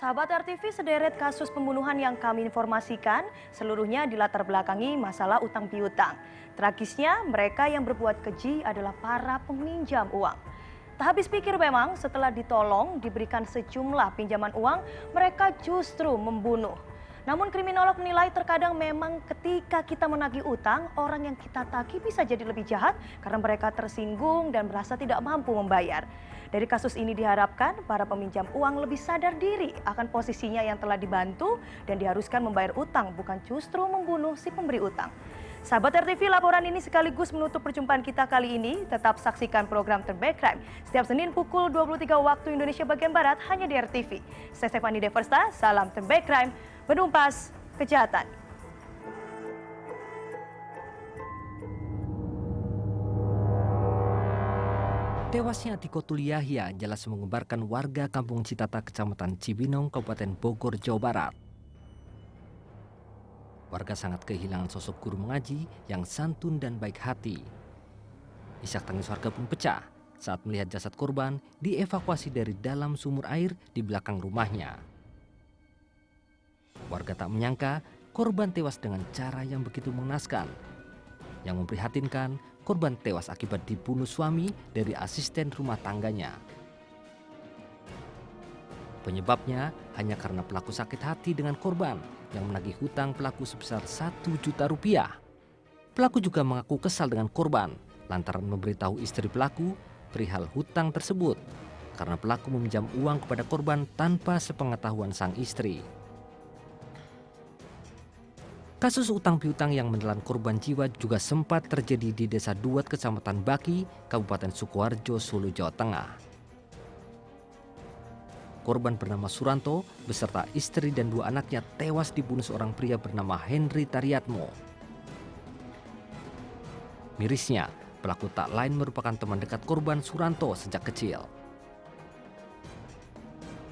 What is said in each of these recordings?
Sahabat RTV, sederet kasus pembunuhan yang kami informasikan seluruhnya dilatar belakangi masalah utang piutang. Tragisnya, mereka yang berbuat keji adalah para peminjam uang. Tak habis pikir memang setelah ditolong diberikan sejumlah pinjaman uang, mereka justru membunuh. Namun kriminolog menilai terkadang memang ketika kita menagih utang, orang yang kita tagih bisa jadi lebih jahat karena mereka tersinggung dan merasa tidak mampu membayar. Dari kasus ini diharapkan para peminjam uang lebih sadar diri akan posisinya yang telah dibantu dan diharuskan membayar utang, bukan justru membunuh si pemberi utang. Sahabat RTV, laporan ini sekaligus menutup perjumpaan kita kali ini. Tetap saksikan program Terbaik Crime setiap Senin pukul 23 waktu Indonesia bagian Barat hanya di RTV. Saya Stefani Deversta, salam Terbaik Crime, menumpas kejahatan. Tewasnya Atikotul Yahya jelas mengembarkan warga Kampung Citata, Kecamatan Cibinong, Kabupaten Bogor, Jawa Barat. Warga sangat kehilangan sosok guru mengaji yang santun dan baik hati. Isak tangis warga pun pecah saat melihat jasad korban dievakuasi dari dalam sumur air di belakang rumahnya. Warga tak menyangka korban tewas dengan cara yang begitu mengenaskan. Yang memprihatinkan, korban tewas akibat dibunuh suami dari asisten rumah tangganya. Penyebabnya hanya karena pelaku sakit hati dengan korban yang menagih hutang pelaku sebesar 1 juta rupiah. Pelaku juga mengaku kesal dengan korban lantaran memberitahu istri pelaku perihal hutang tersebut karena pelaku meminjam uang kepada korban tanpa sepengetahuan sang istri. Kasus utang piutang yang menelan korban jiwa juga sempat terjadi di Desa Duat, Kecamatan Baki, Kabupaten Sukoharjo, Solo, Jawa Tengah. Korban bernama Suranto beserta istri dan 2 anaknya tewas dibunuh seorang pria bernama Henry Tariatmo. Mirisnya, pelaku tak lain merupakan teman dekat korban Suranto sejak kecil.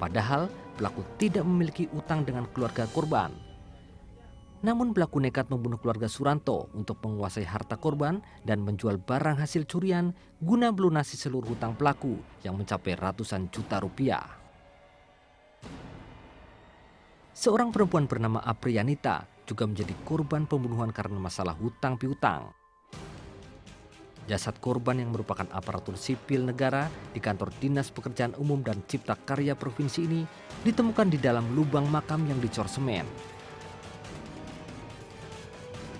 Padahal pelaku tidak memiliki utang dengan keluarga korban. Namun pelaku nekat membunuh keluarga Suranto untuk menguasai harta korban dan menjual barang hasil curian guna melunasi seluruh hutang pelaku yang mencapai ratusan juta rupiah. Seorang perempuan bernama Aprianita juga menjadi korban pembunuhan karena masalah hutang piutang. Jasad korban yang merupakan aparatur sipil negara di kantor Dinas Pekerjaan Umum dan Cipta Karya Provinsi ini ditemukan di dalam lubang makam yang dicor semen.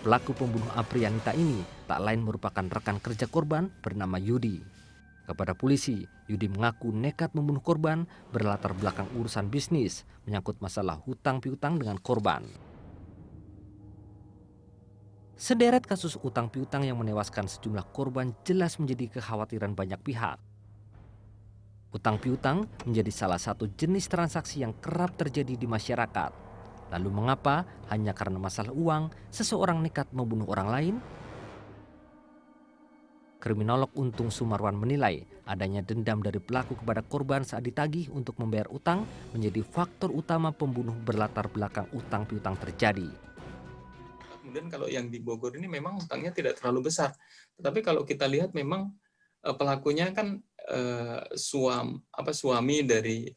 Pelaku pembunuh Aprianita ini tak lain merupakan rekan kerja korban bernama Yudi. Kepada polisi, Yudi mengaku nekat membunuh korban berlatar belakang urusan bisnis menyangkut masalah hutang piutang dengan korban. Sederet kasus utang piutang yang menewaskan sejumlah korban jelas menjadi kekhawatiran banyak pihak. Utang piutang menjadi salah satu jenis transaksi yang kerap terjadi di masyarakat. Lalu mengapa hanya karena masalah uang seseorang nekat membunuh orang lain? Kriminolog Untung Sumarwan menilai adanya dendam dari pelaku kepada korban saat ditagih untuk membayar utang menjadi faktor utama pembunuh berlatar belakang utang piutang terjadi. Kemudian kalau yang di Bogor ini memang utangnya tidak terlalu besar. Tetapi kalau kita lihat memang pelakunya kan suami dari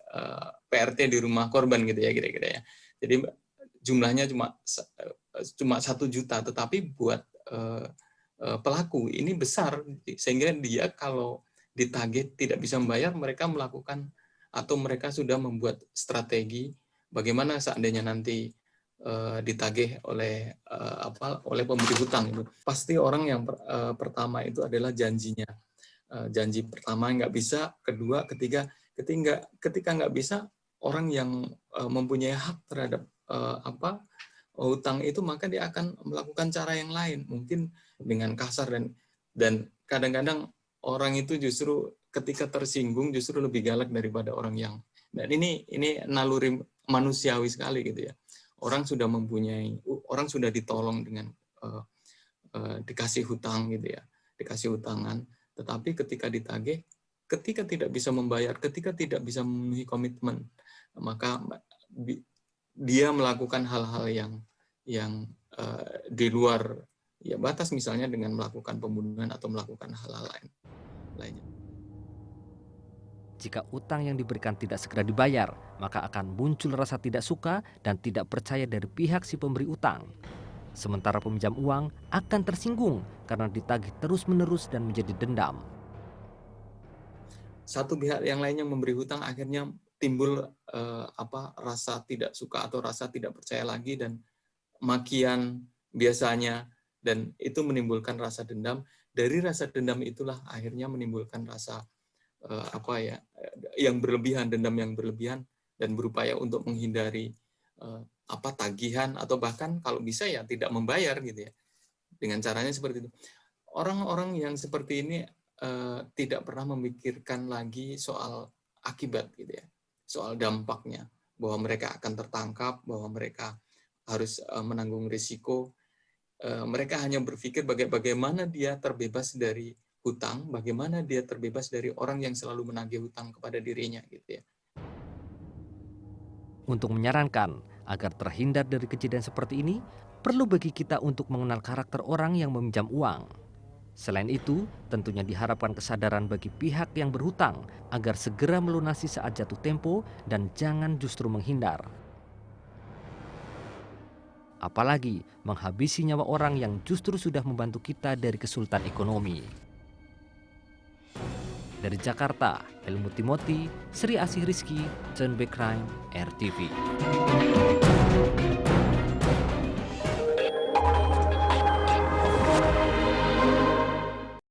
PRT di rumah korban gitu ya kira-kira ya. Jadi jumlahnya cuma 1 juta, tetapi buat pelaku ini besar sehingga dia kalau ditagih tidak bisa membayar, mereka melakukan atau mereka sudah membuat strategi bagaimana seandainya nanti ditagih oleh oleh pemberi hutang itu. Pasti orang yang pertama itu adalah janjinya. Janji pertama nggak bisa, kedua, ketiga, ketika nggak bisa, orang yang mempunyai hak terhadap hutang itu, maka dia akan melakukan cara yang lain, mungkin dengan kasar dan kadang-kadang orang itu justru ketika tersinggung justru lebih galak daripada orang yang, dan ini naluri manusiawi sekali gitu ya. Orang sudah ditolong dengan dikasih hutang gitu ya, dikasih hutangan, tetapi ketika ditagih, ketika tidak bisa membayar, ketika tidak bisa memenuhi komitmen, maka dia melakukan hal-hal yang di luar ya batas, misalnya dengan melakukan pembunuhan atau melakukan hal-hal lainnya. Jika utang yang diberikan tidak segera dibayar, maka akan muncul rasa tidak suka dan tidak percaya dari pihak si pemberi utang. Sementara peminjam uang akan tersinggung karena ditagih terus-menerus dan menjadi dendam. Satu pihak yang lainnya memberi hutang, akhirnya timbul rasa tidak suka atau rasa tidak percaya lagi dan makian biasanya, dan itu menimbulkan rasa dendam. Dari rasa dendam itulah akhirnya menimbulkan rasa yang berlebihan, dendam yang berlebihan, dan berupaya untuk menghindari tagihan, atau bahkan kalau bisa ya tidak membayar gitu ya. Dengan caranya seperti itu. Orang-orang yang seperti ini tidak pernah memikirkan lagi soal akibat gitu ya, soal dampaknya, bahwa mereka akan tertangkap, bahwa mereka harus menanggung risiko. Mereka hanya berpikir bagaimana dia terbebas dari hutang, bagaimana dia terbebas dari orang yang selalu menagih hutang kepada dirinya gitu ya. Untuk menyarankan agar terhindar dari kejadian seperti ini, perlu bagi kita untuk mengenal karakter orang yang meminjam uang. Selain itu, tentunya diharapkan kesadaran bagi pihak yang berhutang agar segera melunasi saat jatuh tempo dan jangan justru menghindar. Apalagi menghabisi nyawa orang yang justru sudah membantu kita dari kesulitan ekonomi. Dari Jakarta, Helmut Timothy, Sri Asih Rizky, John B. Crime, RTV.